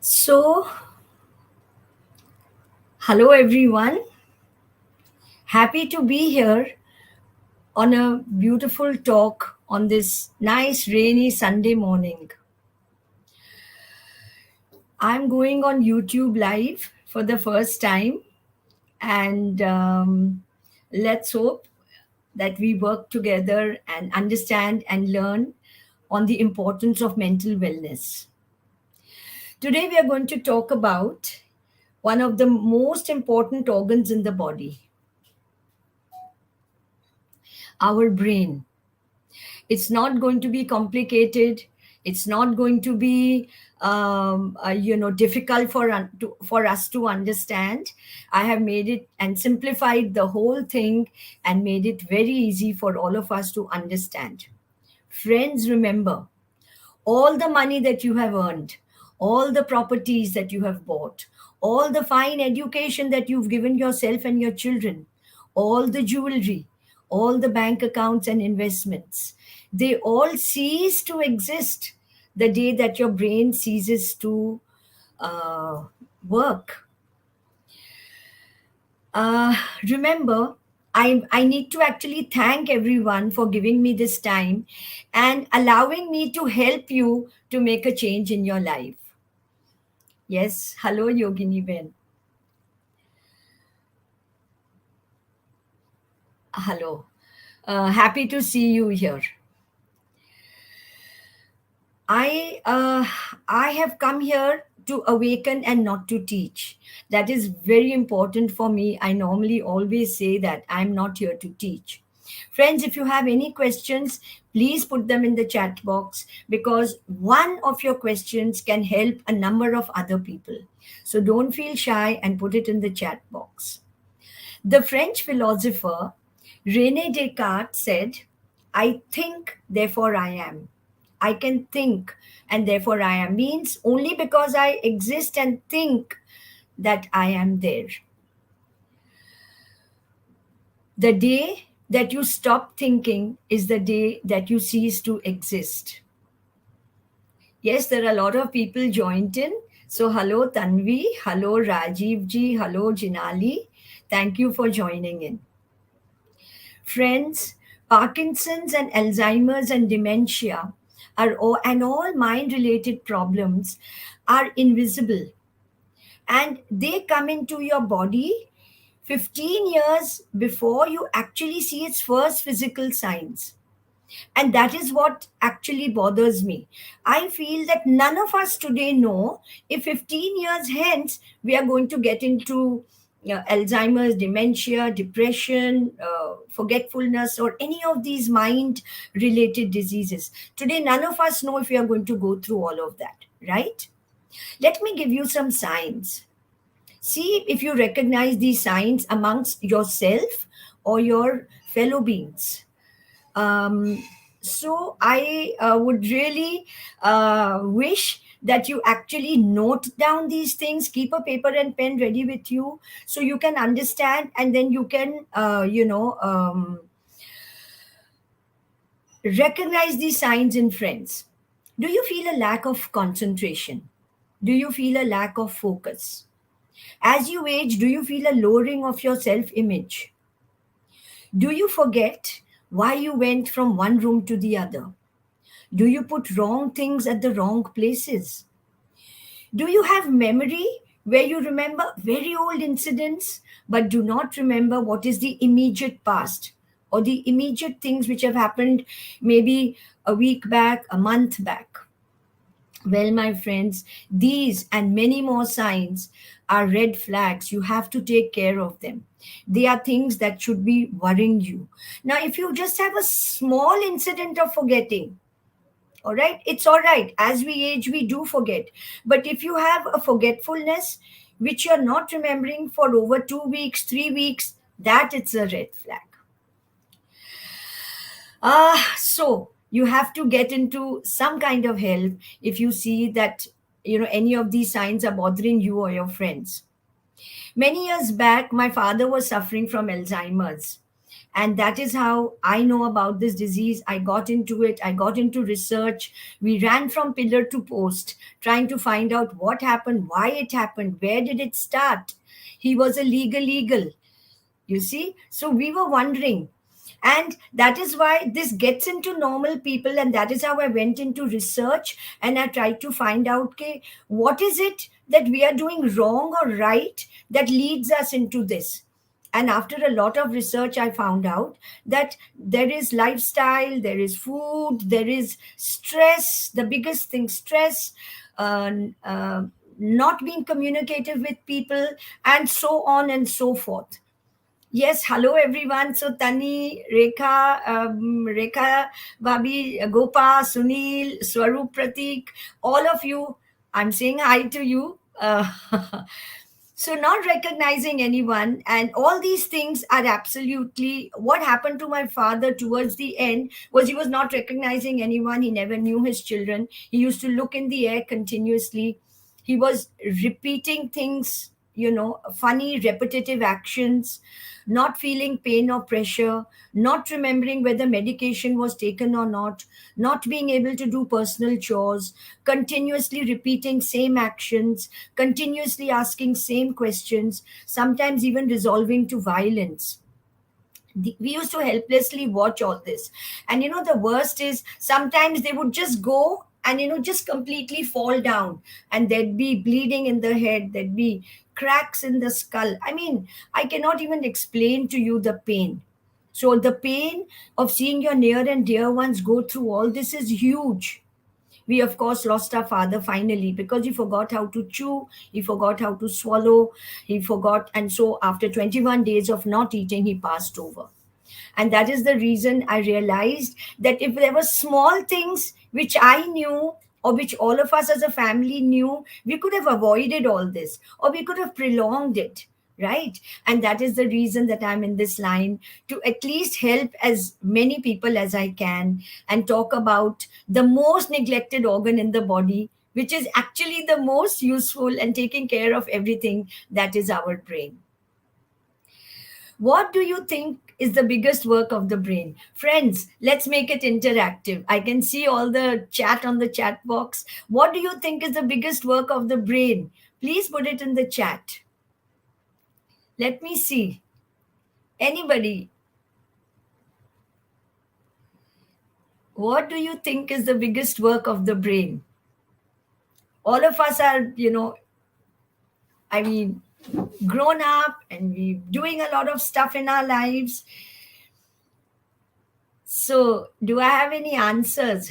So, hello everyone. Happy to be here on a beautiful talk on this nice rainy Sunday morning. I'm going on YouTube live for the first time, and let's hope that we work together and understand and learn on the importance of mental wellness. Today, we are going to talk about one of the most important organs in the body, our brain. It's not going to be complicated. It's not going to be difficult for us to understand. I have made it and simplified the whole thing and made it very easy for all of us to understand. Friends, remember, all the money that you have earned, all the properties that you have bought, all the fine education that you've given yourself and your children, all the jewelry, all the bank accounts and investments, they all cease to exist the day that your brain ceases to uh, work. Uh, Remember, I need to actually thank everyone for giving me this time and allowing me to help you to make a change in your life. Yes, hello, Yogini Ben. Hello. Happy to see you here. I uh, I have come here to awaken and not to teach. That is very important for me. I normally always say that I'm not here to teach. Friends, if you have any questions, please put them in the chat box because one of your questions can help a number of other people. So don't feel shy and put it in the chat box. The French philosopher Rene Descartes said, I think, therefore I am. I can think, and therefore I am means only because I exist and think that I am there. The day that you stop thinking is the day that you cease to exist. Yes, there are a lot of people joined in. So, hello Tanvi, hello Rajiv ji, hello Jinali. Thank you for joining in. Friends, Parkinson's and Alzheimer's and dementia and all mind related problems are invisible and they come into your body 15 years before you actually see its first physical signs. And that is what actually bothers me. I feel that none of us today know if 15 years hence we are going to get into Alzheimer's, dementia, depression, forgetfulness, or any of these mind related diseases. Today, none of us know if we are going to go through all of that, right? Let me give you some signs. See if you recognize these signs amongst yourself or your fellow beings. Um, so I would really wish that you actually note down these things, keep a paper and pen ready with you so you can understand and then you can, recognize these signs in friends. Do you feel a lack of concentration? Do you feel a lack of focus? As you age, do you feel a lowering of your self image? Do you forget why you went from one room to the other? Do you put wrong things at the wrong places? Do you have memory where you remember very old incidents but do not remember what is the immediate past or the immediate things which have happened maybe a week back, a month back? Well, my friends, these and many more signs are red flags. You have to take care of them. They are things that should be worrying you. Now, if you just have a small incident of forgetting, all right, it's all right. As we age, we do forget. But if you have a forgetfulness which you're not remembering for over 2 weeks, 3 weeks, that it's a red flag. So you have to get into some kind of help if you see that any of these signs are bothering you or your friends. Many years back, my father was suffering from Alzheimer's, And that is how I know about this disease. I got into it, I got into research. We ran from pillar to post trying to find out what happened, why it happened, where did it start. He was a legal, you see. So we were wondering, and that is why this gets into normal people, and that is how I went into research, and I tried to find out, okay, what is it that we are doing wrong or right that leads us into this. And after a lot of research, I found out that there is lifestyle, there is food, there is stress, the biggest thing, stress, uh, uh, not being communicative with people, and so on and so forth. Yes, hello everyone. So Tani, Rekha, Babi, Gopa, Sunil, Swarup, Pratik, all of you, I'm saying hi to you. So not recognizing anyone, and all these things are absolutely what happened to my father towards the end was he was not recognizing anyone. He never knew his children. He used to look in the air continuously. He was repeating things, funny repetitive actions, not feeling pain or pressure, not remembering whether medication was taken or not being able to do personal chores, continuously repeating same actions, continuously asking same questions, sometimes even resolving to violence. We used to helplessly watch all this. And the worst is sometimes they would just go and just completely fall down, and there'd be bleeding in the head, there'd be cracks in the skull. I mean, I cannot even explain to you the pain. So the pain of seeing your near and dear ones go through all this is huge. We, of course, lost our father finally because he forgot how to chew, he forgot how to swallow, he forgot. And so, after 21 days of not eating, he passed over. And that is the reason I realized that if there were small things which I knew, or which all of us as a family knew, we could have avoided all this, or we could have prolonged it, right? And that is the reason that I'm in this line, to at least help as many people as I can and talk about the most neglected organ in the body, which is actually the most useful and taking care of everything, that is our brain. What do you think is the biggest work of the brain? Friends, let's make it interactive. I can see all the chat on the chat box. What do you think is the biggest work of the brain? Please put it in the chat. Let me see. Anybody, what do you think is the biggest work of the brain? All of us are, I mean, grown up and we doing a lot of stuff in our lives. So, do I have any answers?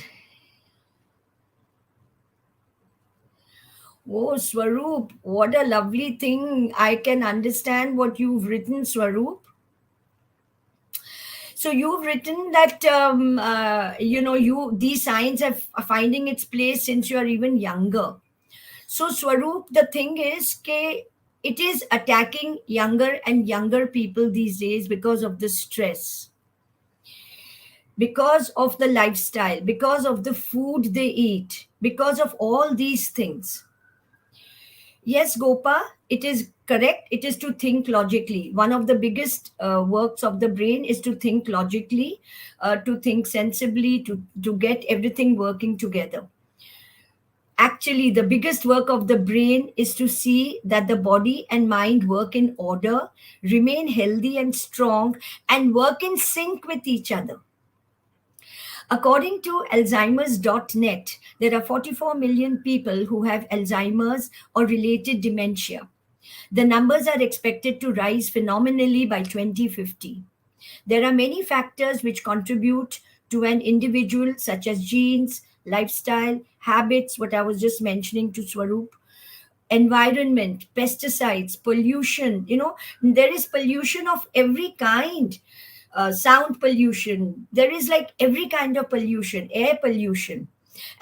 Oh, Swaroop, what a lovely thing. I can understand what you've written, Swaroop. So you've written that these signs are finding its place since you are even younger. So Swaroop, the thing is, it is attacking younger and younger people these days because of the stress, because of the lifestyle, because of the food they eat, because of all these things. Yes, Gopa, it is correct. It is to think logically. One of the biggest works of the brain is to think logically, to think sensibly, to get everything working together. Actually, the biggest work of the brain is to see that the body and mind work in order, remain healthy and strong, and work in sync with each other. According to Alzheimer's.net, there are 44 million people who have Alzheimer's or related dementia. The numbers are expected to rise phenomenally by 2050. There are many factors which contribute to an individual, such as genes, lifestyle, habits, what I was just mentioning to Swaroop, environment, pesticides, pollution. There is pollution of every kind. Sound pollution. There is like every kind of pollution, air pollution.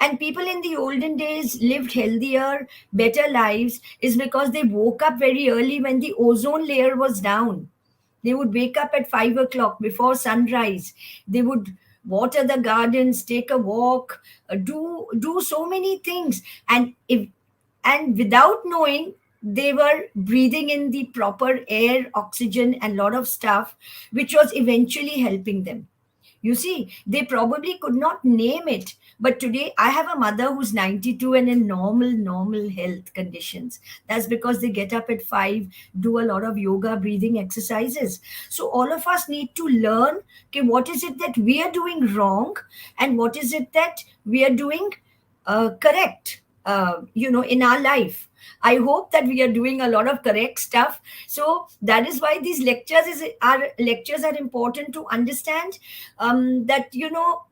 And people in the olden days lived healthier, better lives is because they woke up very early when the ozone layer was down. They would wake up at 5 o'clock before sunrise. They would water the gardens, take a walk, do so many things, and without knowing, they were breathing in the proper air, oxygen, and lot of stuff, which was eventually helping them. You see, they probably could not name it. But today, I have a mother who's 92 and in normal health conditions. That's because they get up at 5, do a lot of yoga, breathing exercises. So, all of us need to learn, okay, what is it that we are doing wrong and what is it that we are doing correct, in our life. I hope that we are doing a lot of correct stuff. So that is why these lectures are important to understand, that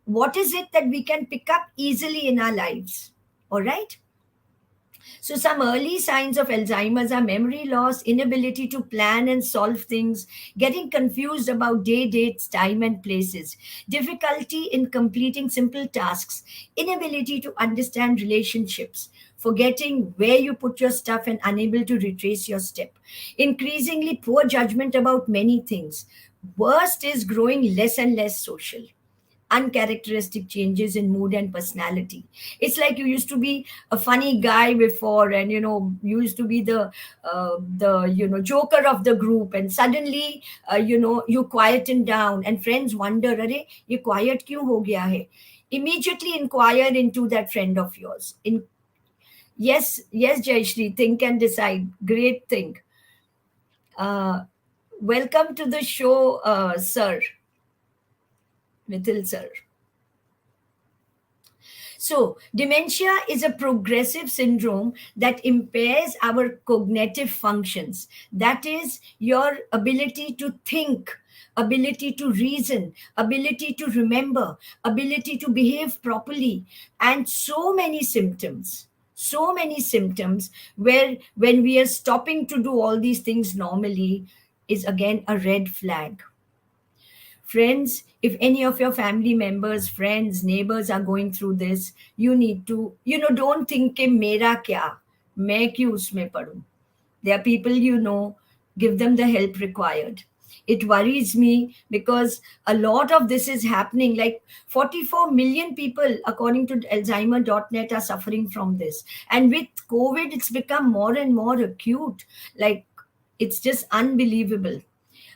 what is it that we can pick up easily in our lives. All right. So, some early signs of Alzheimer's are memory loss, inability to plan and solve things, getting confused about day, dates, time, and places, difficulty in completing simple tasks, inability to understand relationships, forgetting where you put your stuff and unable to retrace your step, increasingly poor judgment about many things. Worst is growing less and less social, uncharacteristic changes in mood and personality. It's like you used to be a funny guy before, and you used to be the joker of the group, and suddenly you quieten down, and friends wonder, "Arey, ye quiet kyun ho gaya hai?" Immediately inquire into that friend of yours. Yes, Jayashri, think and decide. Great thing. uh, Welcome to the show, sir, Mithil sir. So, dementia is a progressive syndrome that impairs our cognitive functions. That is, your ability to think, ability to reason, ability to remember, ability to behave properly, and so many symptoms. So many symptoms where, when we are stopping to do all these things normally, is again a red flag. Friends, if any of your family members, friends, neighbors are going through this, you need to, don't think कि मेरा क्या, मैं क्यों उसमें पढूं. There are people, give them the help required. It worries me because a lot of this is happening. Like 44 million people, according to Alzheimer.net, are suffering from this. And with COVID, it's become more and more acute. Like, it's just unbelievable.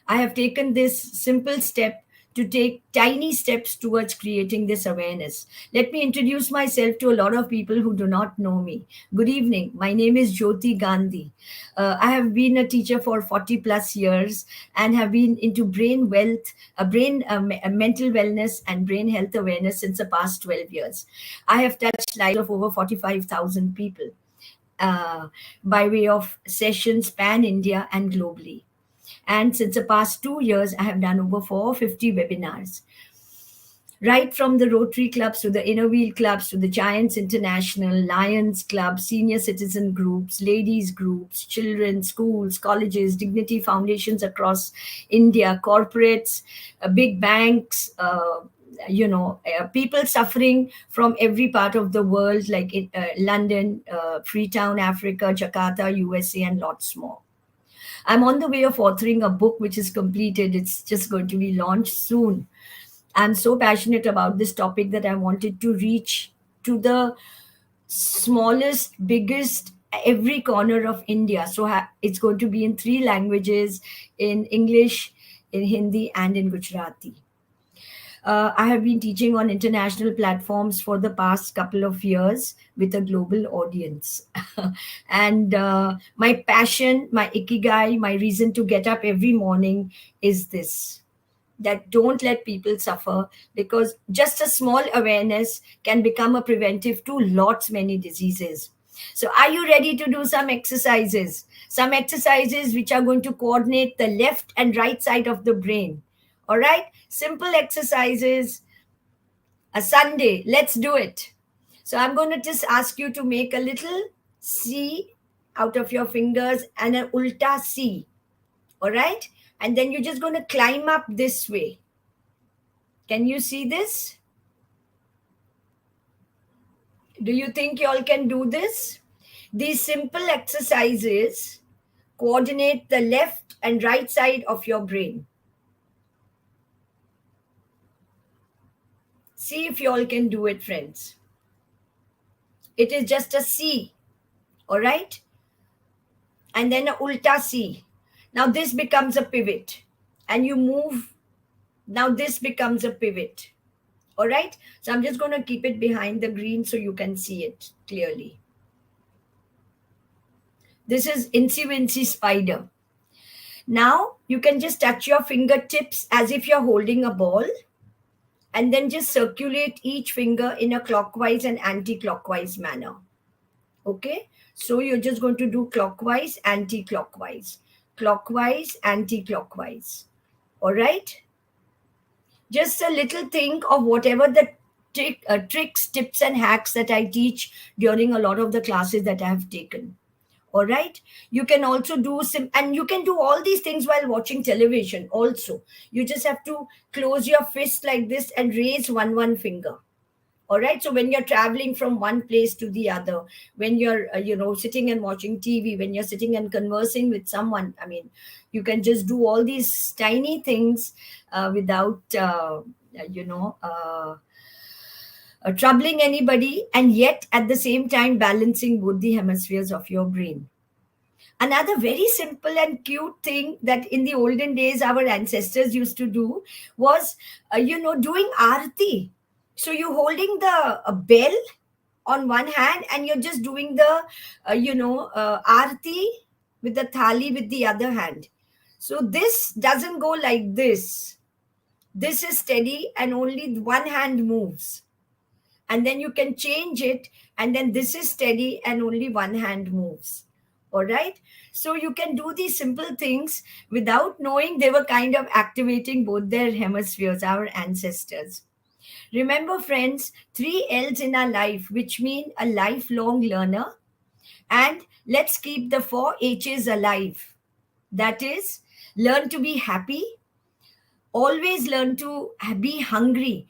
I have taken this simple step to take tiny steps towards creating this awareness. Let me introduce myself to a lot of people who do not know me. Good evening. My name is Jyoti Gandhi. I have been a teacher for 40 plus years and have been into brain wealth, mental wellness, and brain health awareness since the past 12 years. I have touched lives of over 45,000 people uh, by way of sessions pan India and globally. And since the past 2 years, I have done over 450 webinars, right from the Rotary clubs to the Inner Wheel clubs to the Giants International, Lions Club, senior citizen groups, ladies groups, children, schools, colleges, dignity foundations across India, corporates, big banks. People suffering from every part of the world, like in London, Freetown, Africa, Jakarta, USA, and lots more. I'm on the way of authoring a book which is completed. It's just going to be launched soon. I'm so passionate about this topic that I wanted to reach to the smallest, biggest, every corner of India. So it's going to be in 3 languages, in English, in Hindi, and in Gujarati. I have been teaching on international platforms for the past couple of years with a global audience. And my passion, my ikigai, my reason to get up every morning is this, that don't let people suffer, because just a small awareness can become a preventive to lots many diseases. So are you ready to do some exercises? Some exercises which are going to coordinate the left and right side of the brain. All right, simple exercises. A Sunday, let's do it. So I'm going to just ask you to make a little C out of your fingers and an ulta C. All right, and then you're just going to climb up this way. Can you see this? Do you think you all can do this? These simple exercises coordinate the left and right side of your brain. See if you all can do it, friends. It is just a C, all right? and then a ulta C. Now this becomes a pivot, and you move. Now this becomes a pivot. All right. So I'm just going to keep it behind the green so you can see it clearly. This is Incy Wincy Spider. Now you can just touch your fingertips as if you're holding a ball, and then just circulate each finger in a clockwise and anti-clockwise manner. Okay, so you're just going to do clockwise, anti-clockwise, clockwise, anti-clockwise. All right, just a little think of whatever the tricks, tips, and hacks that I teach during a lot of the classes that I have taken. All right, you can also do some, and you can do all these things while watching television also. You just have to close your fist like this and raise one finger. All right, so when you're traveling from one place to the other, when you're sitting and watching TV, when you're sitting and conversing with someone, I mean, you can just do all these tiny things without you know troubling anybody, and yet at the same time balancing both the hemispheres of your brain. Another very simple and cute thing that in the olden days our ancestors used to do was, doing arti. So you're holding the bell on one hand, and you're just doing the, arti with the thali with the other hand. So this doesn't go like this. This is steady, and only one hand moves, and then you can change it, and then this is steady and only one hand moves. All right, so you can do these simple things without knowing they were kind of activating both their hemispheres, our ancestors. Remember, friends, 3 L's in our life, which mean a lifelong learner, and let's keep the 4 H's alive. That is, learn to be happy, always learn to be hungry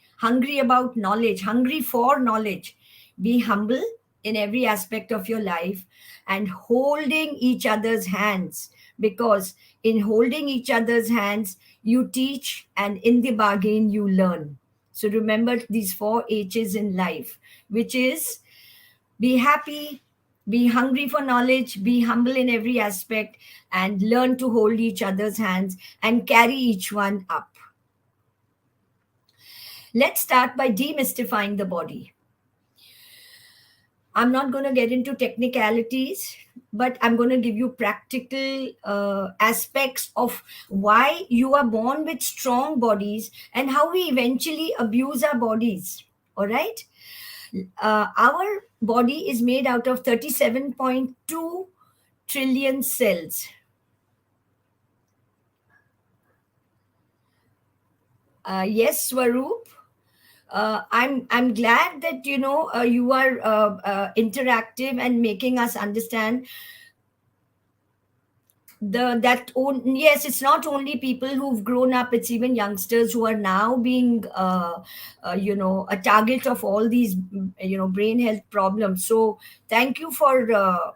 about knowledge, hungry for knowledge, be humble in every aspect of your life, and holding each other's hands, because in holding each other's hands you teach, and in the bargain you learn. So remember these 4 H's in life, which is be happy, be hungry for knowledge, be humble in every aspect, and learn to hold each other's hands and carry each one up. Let's start by demystifying the body. I'm not going to get into technicalities, but I'm going to give you practical aspects of why you are born with strong bodies and how we eventually abuse our bodies. All right? Our body is made out of 37.2 trillion cells. Yes, Swaroop. I'm glad that you are interactive and making us understand yes, it's not only people who've grown up, it's even youngsters who are now being a target of all these brain health problems. So thank you for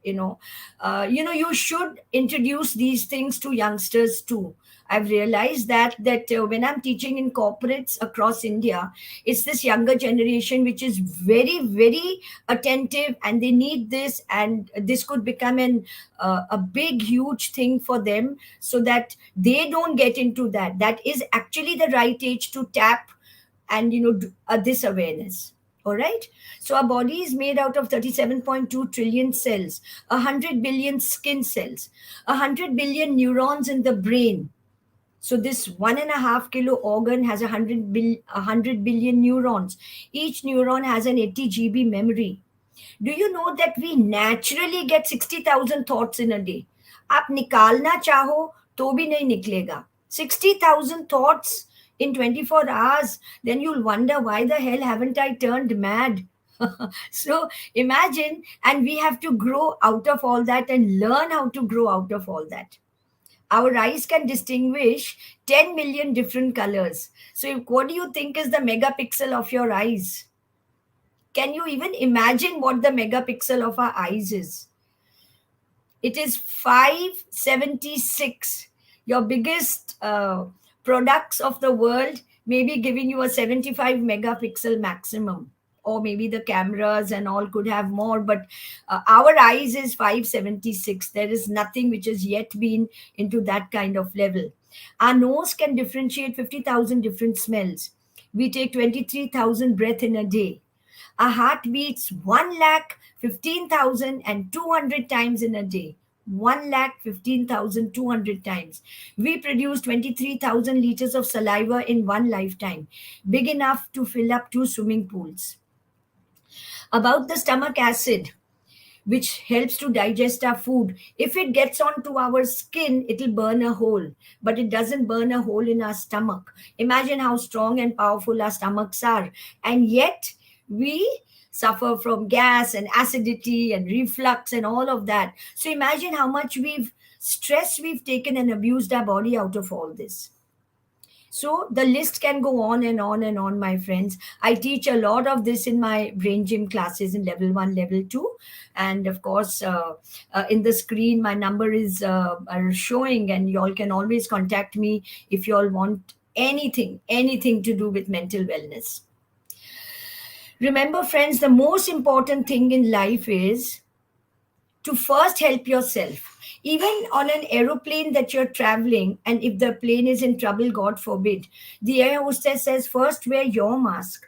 you should introduce these things to youngsters too. I've realized that when I'm teaching in corporates across India, it's this younger generation which is very very attentive, and they need this, and this could become a big huge thing for them, so that they don't get into that is actually the right age to tap and this awareness. All right, so our body is made out of 37.2 trillion cells, 100 billion skin cells, 100 billion neurons in the brain. So this 1.5 kilo organ has 100 billion neurons. Each neuron has an 80 GB memory. Do you know that we naturally get 60,000 thoughts in a day? आप निकालना चाहो तो भी नहीं निकलेगा. 60,000 thoughts in 24 hours. Then you'll wonder, why the hell haven't I turned mad? So imagine, and we have to grow out of all that and learn how to grow out of all that. Our eyes can distinguish 10 million different colors. So what do you think is the megapixel of your eyes? Can you even imagine what the megapixel of our eyes is? It is 576. Your biggest products of the world may be giving you a 75 megapixel maximum. or maybe the cameras and all could have more, but our eyes is 576. There is nothing which has yet been into that kind of level. Our nose can differentiate 50,000 different smells. We take 23,000 breath in a day. Our heart beats 1,15,200 times in a day. 1,15,200 times. We produce 23,000 liters of saliva in one lifetime, big enough to fill up two swimming pools. About the stomach acid, which helps to digest our food. If it gets onto our skin, it'll burn a hole, but it doesn't burn a hole in our stomach. Imagine how strong and powerful our stomachs are. And yet, we suffer from gas and acidity and reflux and all of that. So imagine how much we've taken and abused our body out of all this. So the list can go on and on and on, my friends. I teach a lot of this in my brain gym classes in level 1, level 2. And of course, in the screen, my number is are showing, and you all can always contact me if you all want anything to do with mental wellness. Remember, friends, the most important thing in life is to first help yourself. Even on an aeroplane that you're traveling, and if the plane is in trouble, God forbid, the air hostess says, first wear your mask.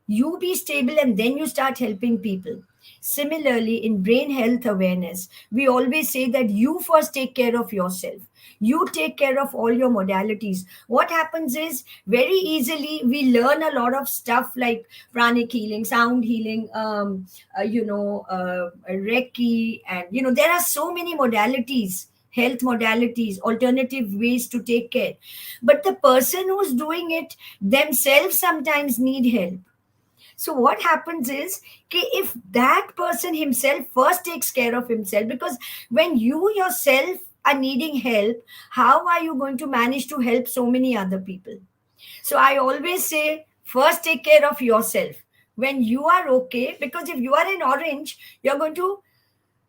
You be stable and then you start helping people. Similarly, in brain health awareness, we always say that you first take care of yourself. You take care of all your modalities. What happens is very easily we learn a lot of stuff like pranic healing, sound healing, Reiki, and there are so many modalities, health modalities, alternative ways to take care. But the person who's doing it themselves sometimes need help. So what happens is, okay, if that person himself first takes care of himself, because when you yourself are needing help, how are you going to manage to help so many other people? So I always say, first take care of yourself. When you are okay, because if you are an orange, you're going to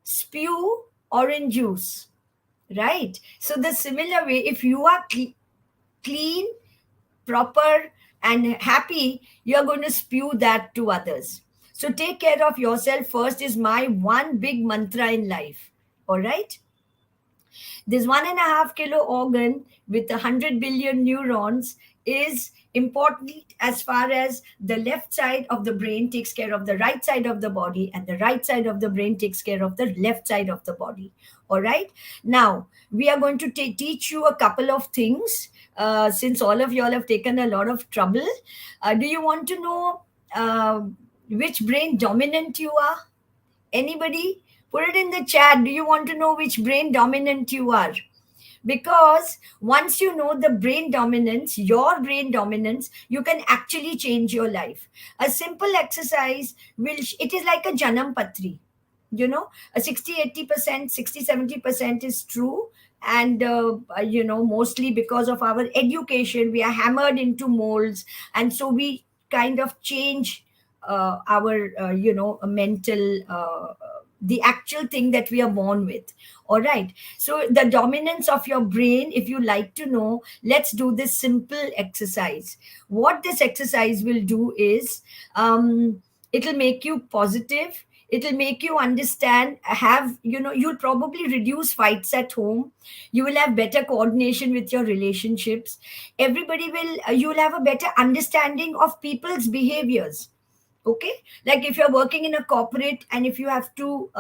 spew orange juice, right? So the similar way, if you are clean, proper, and happy, you're going to spew that to others. So take care of yourself first is my one big mantra in life. All right. This 1.5 kilo organ with 100 billion neurons is important as far as the left side of the brain takes care of the right side of the body, and the right side of the brain takes care of the left side of the body. All right. Now, we are going to teach you a couple of things since all of you all have taken a lot of trouble. Do you want to know which brain dominant you are? Anybody? Put it in the chat. Do you want to know which brain dominant you are? Because once you know the brain dominance, your brain dominance, you can actually change your life. A simple exercise it is like a janam patri. A 60-80%, 60-70% is true. And mostly because of our education, we are hammered into molds, and so we kind of change our mental the actual thing that we are born with. All right. So the dominance of your brain, if you like to know, let's do this simple exercise. What this exercise will do is, it'll make you positive. It'll make you understand, you'll probably reduce fights at home. You will have better coordination with your relationships. You'll have a better understanding of people's behaviors. Okay. Like if you're working in a corporate, and if you have to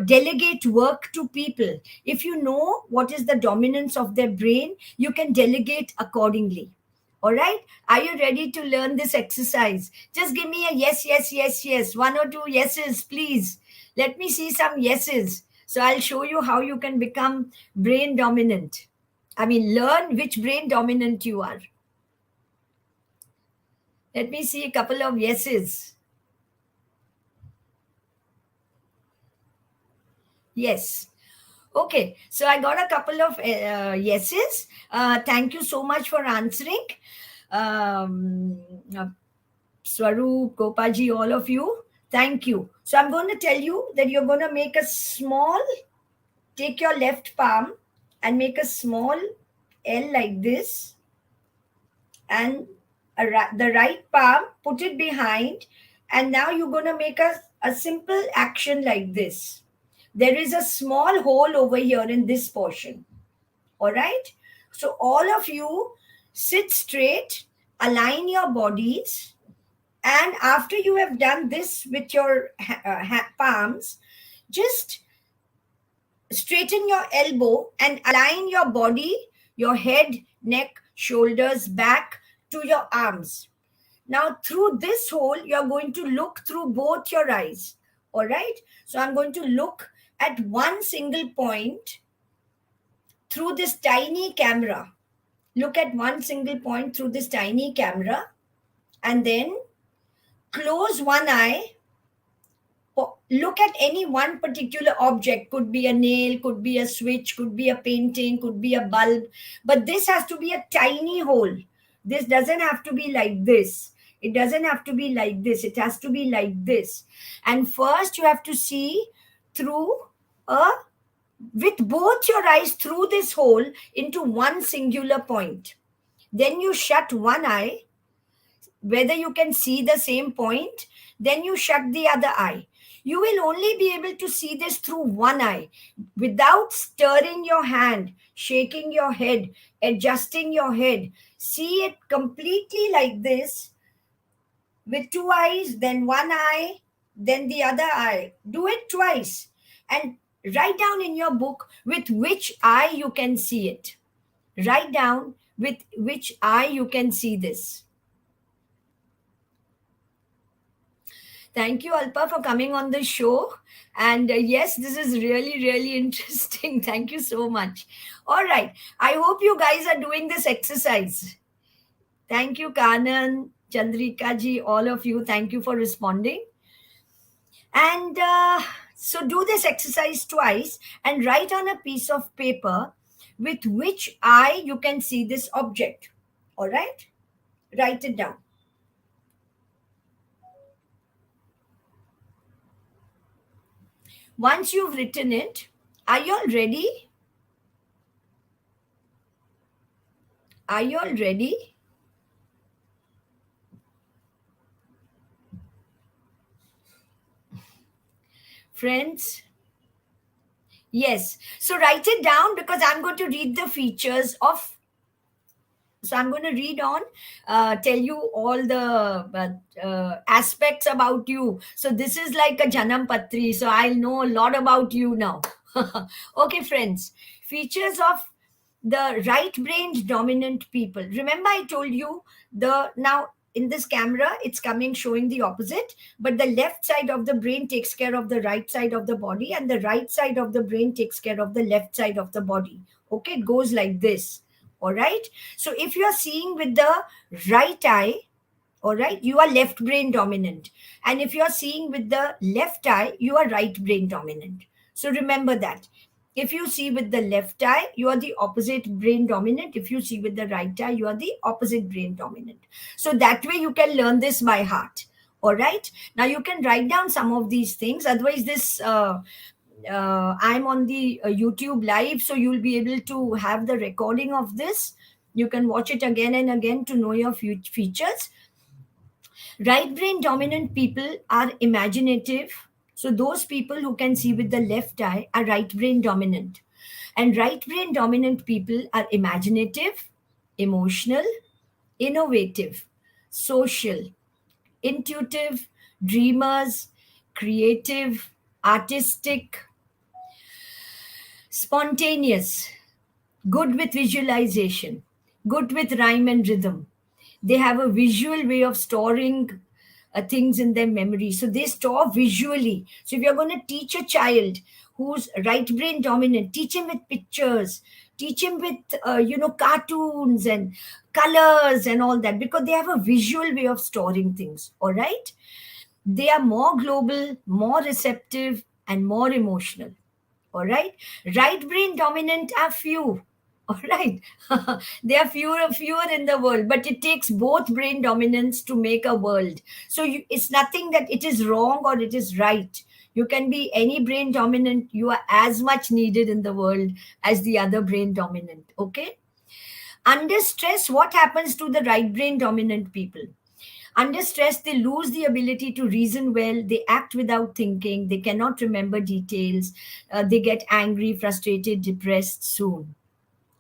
delegate work to people, if you know what is the dominance of their brain, you can delegate accordingly. All right. Are you ready to learn this exercise? Just give me a yes, yes, yes, yes, one or two yeses, please. Let me see some yeses, so I'll show you how you can become brain dominant. I mean, learn which brain dominant you are. Let me see a couple of yeses. Yes. Okay. So I got a couple of yeses. Thank you so much for answering. Um, uh, Swaroop, Gopaji, all of you. Thank you. So I'm going to tell you that you're going to take your left palm and make a small L like this, and the right palm, put it behind, And now you're going to make a simple action like this. There is a small hole over here in this portion. All right. So all of you sit straight, align your bodies, and after you have done this with your palms, just straighten your elbow and align your body, your head, neck, shoulders, back to your arms. Now, through this hole, you're going to look through both your eyes. All right. So, I'm going to look at one single point through this tiny camera. Look at one single point through this tiny camera and then close one eye. Look at any one particular object. Could be a nail, could be a switch, could be a painting, could be a bulb, but this has to be a tiny hole. This doesn't have to be like this. It doesn't have to be like this. It has to be like this. And first you have to see through a with both your eyes through this hole into one singular point. Then you shut one eye, whether you can see the same point, then you shut the other eye. You will only be able to see this through one eye without stirring your hand, shaking your head, adjusting your head. See it completely like this with two eyes, then one eye, then the other eye. Do it twice and write down in your book with which eye you can see it. Write down with which eye you can see this. Thank you, Alpa, for coming on the show. And yes, this is really, really interesting. Thank you so much. All right. I hope you guys are doing this exercise. Thank you, Kanan, Chandrika ji, all of you. Thank you for responding. And so do this exercise twice and write on a piece of paper with which eye you can see this object. All right? Write it down. Once you've written it, are you all ready? Are you all ready? Friends? Yes. So write it down because I'm going to read the features of. So I'm going to read on, tell you all the aspects about you. So this is like a Janam Patri. So I'll know a lot about you now. Okay, friends. Features of the right-brained dominant people. Remember, I told you the now in this camera it's coming showing the opposite, but the left side of the brain takes care of the right side of the body, and the right side of the brain takes care of the left side of the body. Okay, it goes like this. All right. So if you are seeing with the right eye, all right, you are left brain dominant. And if you are seeing with the left eye, you are right brain dominant. So remember that. If you see with the left eye, you are the opposite brain dominant. If you see with the right eye, you are the opposite brain dominant. So that way you can learn this by heart. All right. Now you can write down some of these things. Otherwise, this I'm on the YouTube live, so you'll be able to have the recording of this. You can watch it again and again to know your features. Right brain dominant people are imaginative. So those people who can see with the left eye are right brain dominant. And right brain dominant people are imaginative, emotional, innovative, social, intuitive, dreamers, creative, artistic, spontaneous, good with visualization, good with rhyme and rhythm. They have a visual way of storing things in their memory. So they store visually. So if you're going to teach a child who's right brain dominant, teach him with pictures, teach him with, cartoons and colors and all that, because they have a visual way of storing things. All right. They are more global, more receptive, and more emotional. All right. Right brain dominant are few. All right. They are fewer in the world, but it takes both brain dominance to make a world. So it's nothing that it is wrong or it is right. You can be any brain dominant. You are as much needed in the world as the other brain dominant. Okay. Under stress, what happens to the right brain dominant people? Under stress, they lose the ability to reason well, they act without thinking, they cannot remember details, they get angry, frustrated, depressed soon.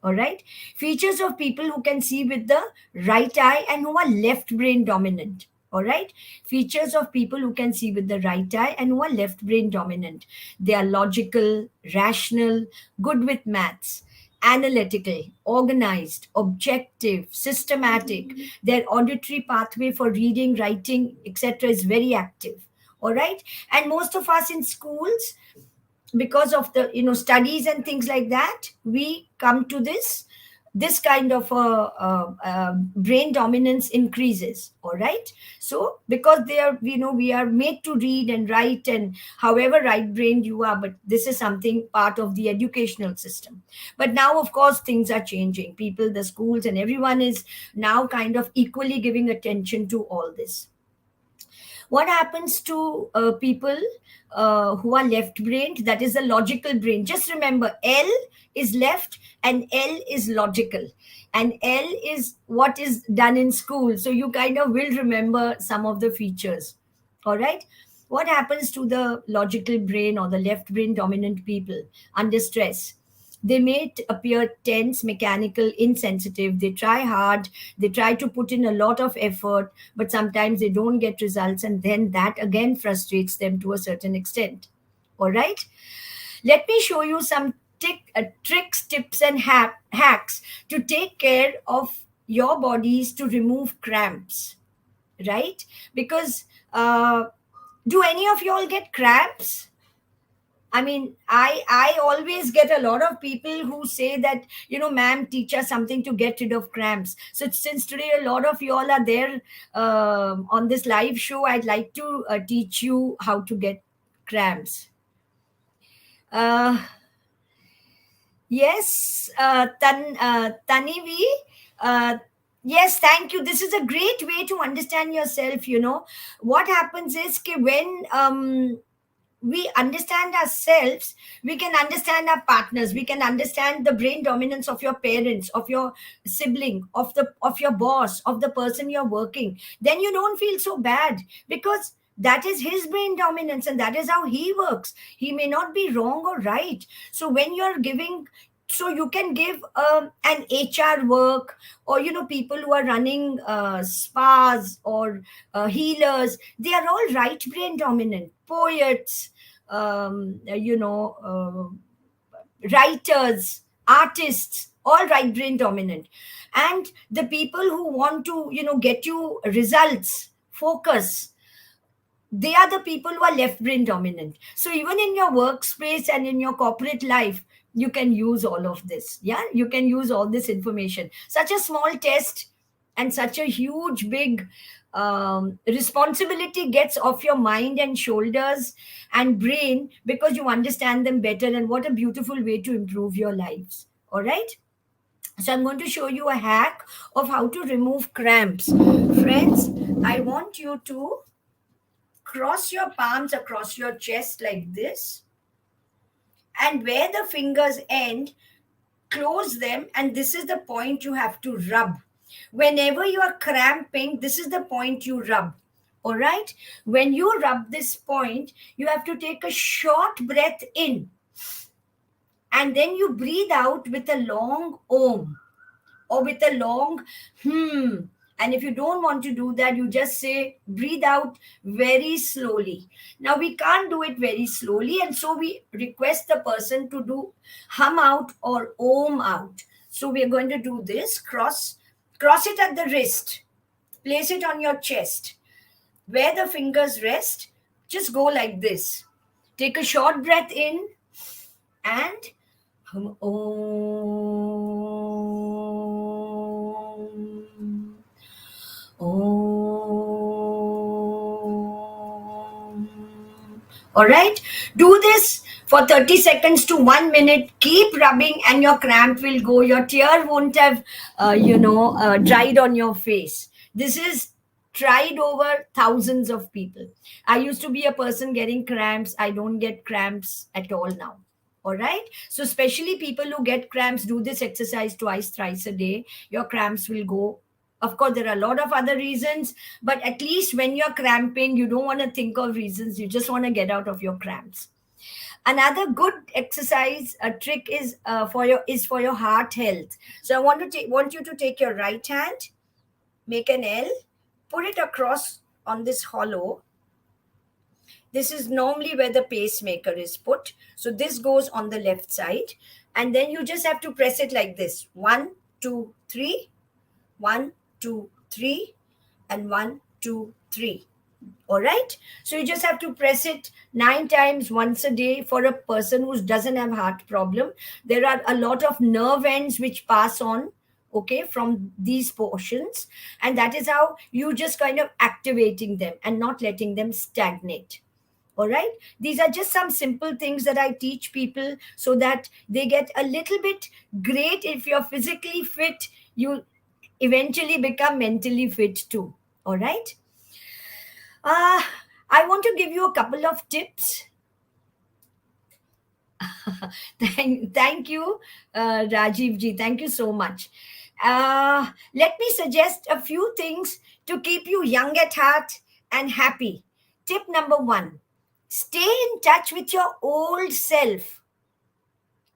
All right. Features of people who can see with the right eye and who are left brain dominant. All right. Features of people who can see with the right eye and who are left brain dominant. They are logical, rational, good with maths, analytical, organized, objective, systematic. Their auditory pathway for reading, writing, etc. is very active. All right. And most of us in schools, because of the studies and things like that, we come to this kind of brain dominance increases. All right. So because they are, we are made to read and write, and however right brained you are, but this is something part of the educational system. But now of course things are changing. People, the schools and everyone is now kind of equally giving attention to all this. What happens to people who are left brained? That is the logical brain. Just remember, L is left and L is logical, and L is what is done in school, so you kind of will remember some of the features. All right. What happens to the logical brain or the left brain dominant people under stress? They may appear tense, mechanical, insensitive. They try hard, they try to put in a lot of effort, but sometimes they don't get results, and then that again frustrates them to a certain extent. All right. Let me show you some tricks, tips, and hacks to take care of your bodies to remove cramps. Right. Because do any of y'all get cramps? I mean, I always get a lot of people who say that, ma'am, teach us something to get rid of cramps. So since today a lot of you all are there on this live show, I'd like to teach you how to get cramps. Uh, yes, Tanivi. Uh, yes, thank you. This is a great way to understand yourself. What happens is when we understand ourselves, we can understand our partners, we can understand the brain dominance of your parents, of your sibling, of your boss, of the person you're working. Then you don't feel so bad, because that is his brain dominance and that is how he works. He may not be wrong or right. So when you're giving, so you can give an HR work, or people who are running spas, or healers, they are all right brain dominant. Poets, writers, artists, all right brain dominant. And the people who want to get you results, focus, they are the people who are left brain dominant. So even in your workspace and in your corporate life, you can use all of this. Yeah, you can use all this information. Such a small test and such a huge big responsibility gets off your mind and shoulders and brain, because you understand them better. And what a beautiful way to improve your lives. All right. So I'm going to show you a hack of how to remove cramps. Friends, I want you to cross your palms across your chest like this, and where the fingers end, close them, and this is the point you have to rub. Whenever you are cramping, this is the point you rub. All right. When you rub this point, you have to take a short breath in, and then you breathe out with a long om, or with a long hmm. And if you don't want to do that, you just say breathe out very slowly. Now we can't do it very slowly, and so we request the person to do hum out or om out. So we are going to do this. Cross it at the wrist. Place it on your chest. Where the fingers rest, just go like this. Take a short breath in and hum om. All right. Do this for 30 seconds to 1 minute. Keep rubbing and your cramp will go. Your tear won't have, dried on your face. This is tried over thousands of people. I used to be a person getting cramps. I don't get cramps at all now. All right. So especially people who get cramps, do this exercise twice, thrice a day. Your cramps will go Of course, there are a lot of other reasons, but at least when you're cramping, you don't want to think of reasons. You just want to get out of your cramps. Another good exercise, a trick is for your heart health. So I want you to take your right hand, make an L, put it across on this hollow. This is normally where the pacemaker is put. So this goes on the left side, and then you just have to press it like this: one, two, three, one, two, three, and one, two, three. All right. So you just have to press it 9 times once a day for a person who doesn't have heart problem. There are a lot of nerve ends which pass on, okay, from these portions, and that is how you just kind of activating them and not letting them stagnate. All right. These are just some simple things that I teach people so that they get a little bit great. If you're physically fit, you eventually become mentally fit too. All right. Uh, I want to give you a couple of tips. Thank you, Rajiv ji. Thank you so much. Let me suggest a few things to keep you young at heart and happy. Tip number one: stay in touch with your old self.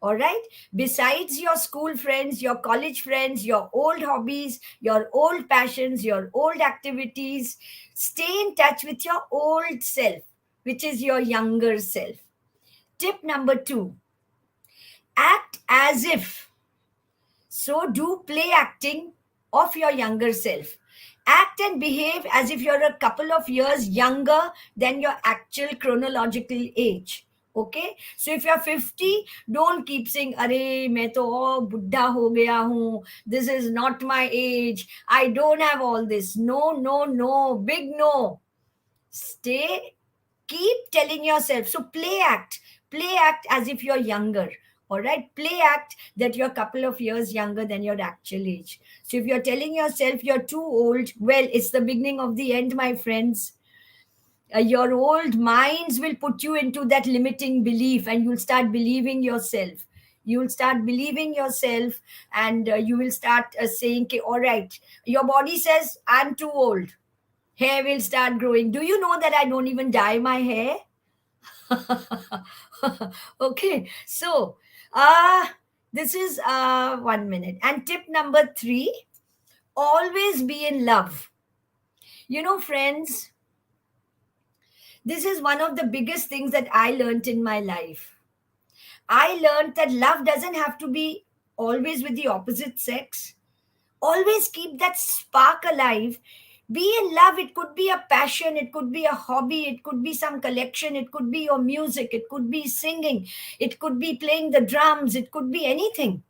All right. Besides your school friends, your college friends, your old hobbies, your old passions, your old activities, stay in touch with your old self, which is your younger self. Tip number two: act as if. So do play acting of your younger self. Act and behave as if you're a couple of years younger than your actual chronological age. Okay? So if you're 50, don't keep saying, Are, main to buddha ho gaya hu. This is not my age. I don't have all this. No, no, no. Big no. Stay, keep telling yourself. So play act as if you're younger. All right, play act that you're a couple of years younger than your actual age. So if you're telling yourself you're too old, well, it's the beginning of the end, my friends. Your old minds will put you into that limiting belief, and you'll start believing yourself. You'll start believing yourself, and you will start saying, okay, all right, your body says I'm too old, hair will start growing. Do you know that I don't even dye my hair? Okay, so this is 1 minute. And tip number three: always be in love. You know, friends, this is one of the biggest things that I learned in my life. I learned that love doesn't have to be always with the opposite sex. Always keep that spark alive. Be in love. It could be a passion, it could be a hobby, it could be some collection, it could be your music, it could be singing, it could be playing the drums, it could be anything.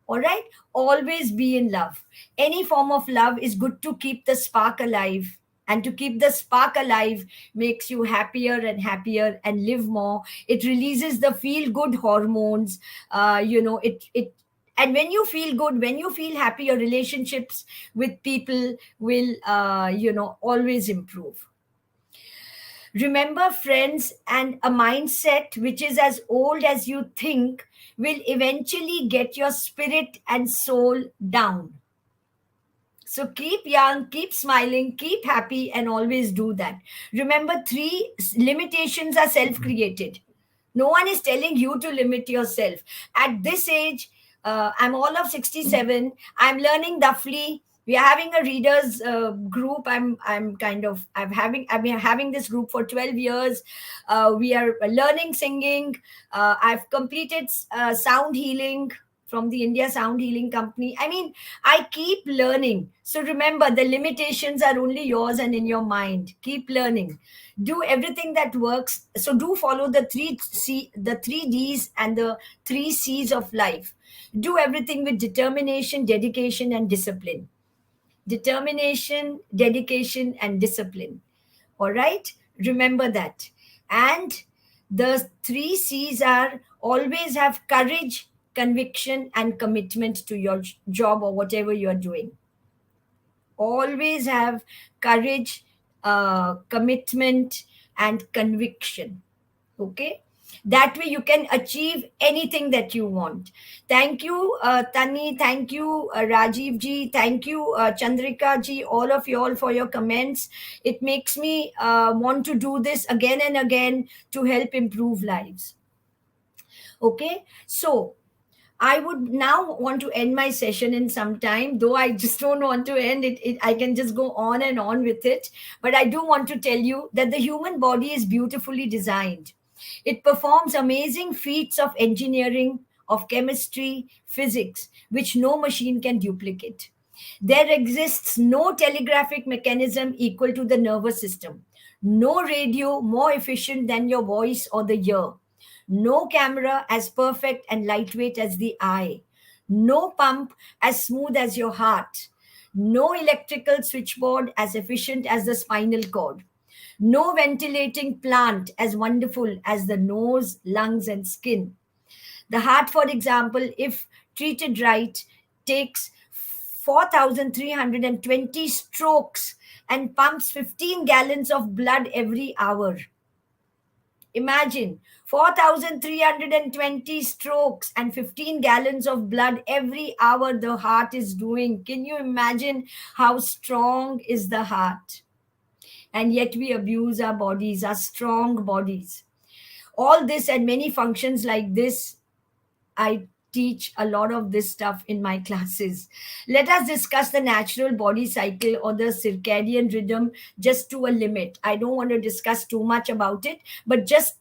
All right, always be in love. Any form of love is good to keep the spark alive, and to keep the spark alive makes you happier and happier and live more. It releases the feel good hormones. It and when you feel good, when you feel happy, your relationships with people will always improve. Remember, friends, and a mindset which is as old as you think will eventually get your spirit and soul down. So keep young, keep smiling, keep happy, and always do that. Remember, limitations are self created. No one is telling you to limit yourself. At this age, I'm all of 67. I'm learning Duffly. We are having a readers group. I've been having this group for 12 years. We are learning singing. I've completed sound healing from the India Sound Healing Company. I mean, I keep learning. So remember, the limitations are only yours and in your mind. Keep learning. Do everything that works. So do follow the 3 Ds and the 3 Cs of life. Do everything with determination, dedication, and discipline. Determination, dedication, and discipline. All right? Remember that. And the 3 Cs are: always have courage, conviction, and commitment to your job or whatever you're doing. Always have courage, commitment, and conviction. Okay? That way you can achieve anything that you want. Thank you, Tani. Thank you, Rajiv ji. Thank you, Chandrika ji, all of you all, for your comments. It makes me want to do this again and again to help improve lives. Okay, so I would now want to end my session in some time, though I just don't want to end it. I can just go on and on with it. But I do want to tell you that the human body is beautifully designed. It performs amazing feats of engineering, of chemistry, physics, which no machine can duplicate. There exists no telegraphic mechanism equal to the nervous system, no radio more efficient than your voice or the ear, no camera as perfect and lightweight as the eye, no pump as smooth as your heart, no electrical switchboard as efficient as the spinal cord, no ventilating plant as wonderful as the nose, lungs, and skin. The heart, for example, if treated right, takes 4,320 strokes and pumps 15 gallons of blood every hour. Imagine 4,320 strokes and 15 gallons of blood every hour the heart is doing. Can you imagine how strong is the heart? And yet we abuse our bodies, our strong bodies. All this and many functions like this, I teach a lot of this stuff in my classes. Let us discuss the natural body cycle or the circadian rhythm just to a limit. I don't want to discuss too much about it, but just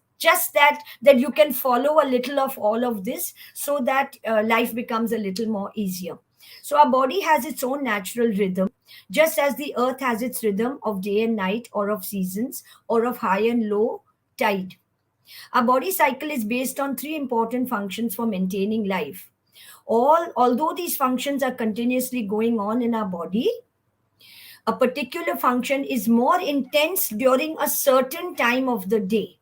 that you can follow a little of all of this so that life becomes a little more easier. So our body has its own natural rhythm, just as the earth has its rhythm of day and night, or of seasons, or of high and low tide. Our body cycle is based on three important functions for maintaining life. Although these functions are continuously going on in our body, a particular function is more intense during a certain time of the day.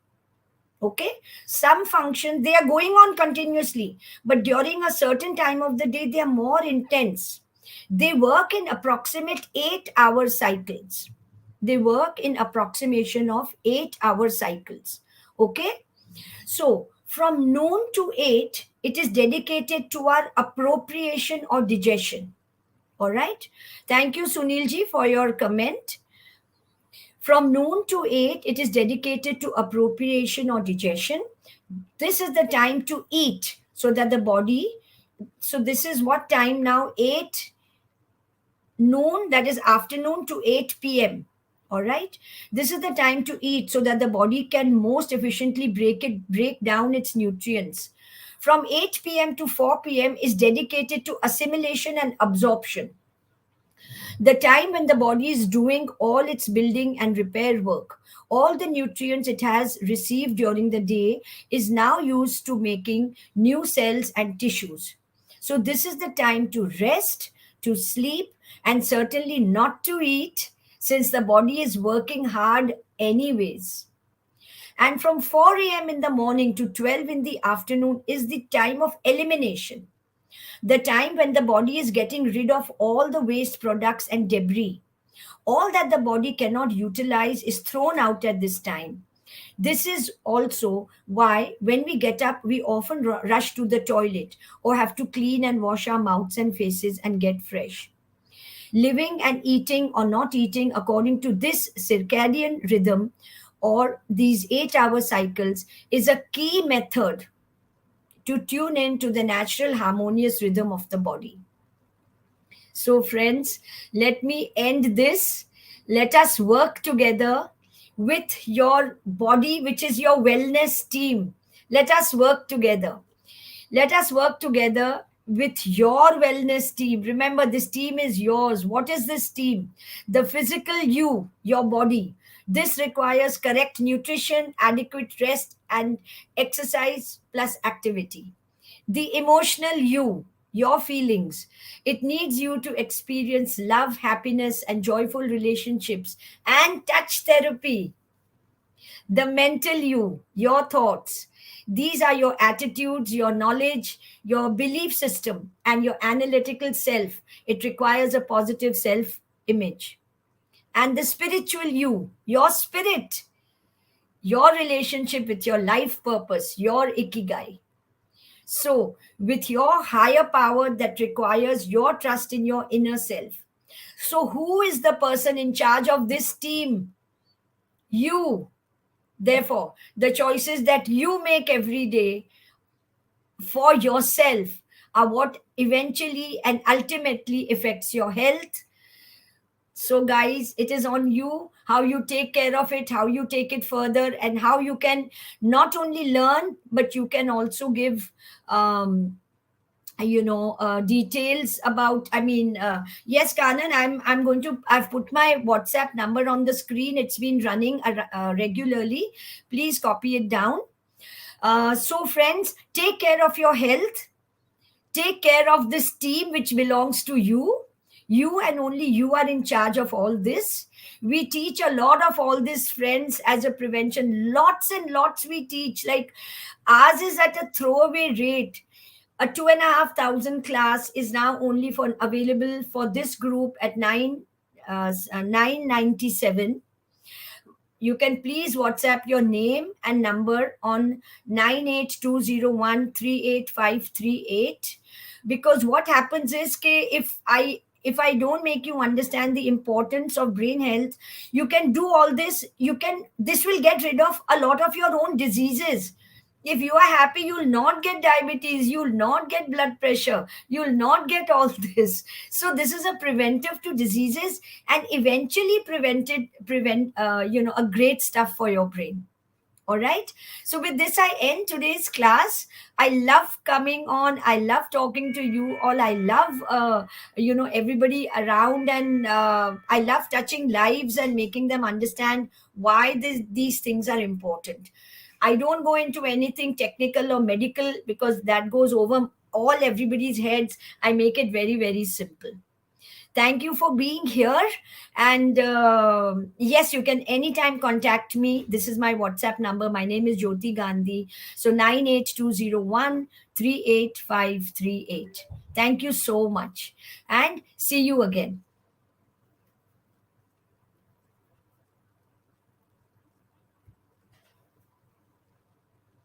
Okay, some functions, they are going on continuously, but during a certain time of the day they are more intense. They work in approximate 8-hour cycles. They work in approximation of 8-hour cycles. Okay, so from noon to 8, it is dedicated to our appropriation or digestion. All right. Thank you, Sunilji, for your comment. From noon to 8, it is dedicated to appropriation or digestion. This is the time to eat so that the body, so this is what time now? 8 noon, that is afternoon, to 8 p.m. All right, this is the time to eat so that the body can most efficiently break down its nutrients. From 8 p.m. to 4 p.m. is dedicated to assimilation and absorption, the time when the body is doing all its building and repair work. All the nutrients it has received during the day is now used to making new cells and tissues. So this is the time to rest, to sleep, and certainly not to eat, since the body is working hard anyways. And from 4 a.m. in the morning to 12 in the afternoon is the time of elimination, the time when the body is getting rid of all the waste products and debris. All that the body cannot utilize is thrown out at this time. This is also why, when we get up, we often rush to the toilet or have to clean and wash our mouths and faces and get fresh. Living and eating or not eating according to this circadian rhythm or these 8-hour cycles is a key method to tune in to the natural harmonious rhythm of the body. So, friends, let me end this. Let us work together with your body, which is your wellness team. Let us work together. Let us work together with your wellness team. Remember, this team is yours. What is this team? The physical you, your body. This requires correct nutrition, adequate rest, and exercise plus activity. The emotional you, your feelings. It needs you to experience love, happiness, and joyful relationships and touch therapy. The mental you, your thoughts. These are your attitudes, your knowledge, your belief system, and your analytical self. It requires a positive self image. And the spiritual you, your spirit, your relationship with your life purpose, your ikigai. So, with your higher power that requires your trust in your inner self. So, who is the person in charge of this team? You. Therefore, the choices that you make every day for yourself are what eventually and ultimately affects your health. So, guys, it is on you how you take care of it, how you take it further, and how you can not only learn, but you can also give details about, yes, Kanan, I'm going to, I've put my WhatsApp number on the screen. It's been running regularly. Please copy it down. So friends, take care of your health, take care of this team which belongs to you. You and only you are in charge of all this. We teach a lot of all this, friends, as a prevention. Lots and lots we teach. Like, ours is at a throwaway rate. A 2,500 class is now only for available for this group at 997. You can please WhatsApp your name and number on 98201 38538. Because what happens is, if I don't make you understand the importance of brain health, you can do all this. This will get rid of a lot of your own diseases. If you are happy, you'll not get diabetes, you'll not get blood pressure, you'll not get all this. So this is a preventive to diseases, and eventually prevent a great stuff for your brain. All right. So with this, I end today's class. I love coming on. I love talking to you all. I love, everybody around, and I love touching lives and making them understand why these things are important. I don't go into anything technical or medical because that goes over all everybody's heads. I make it very, very simple. Thank you for being here. And yes, you can anytime contact me. This is my WhatsApp number. My name is Jyoti Gandhi. So 98201 38538. Thank you so much. And see you again.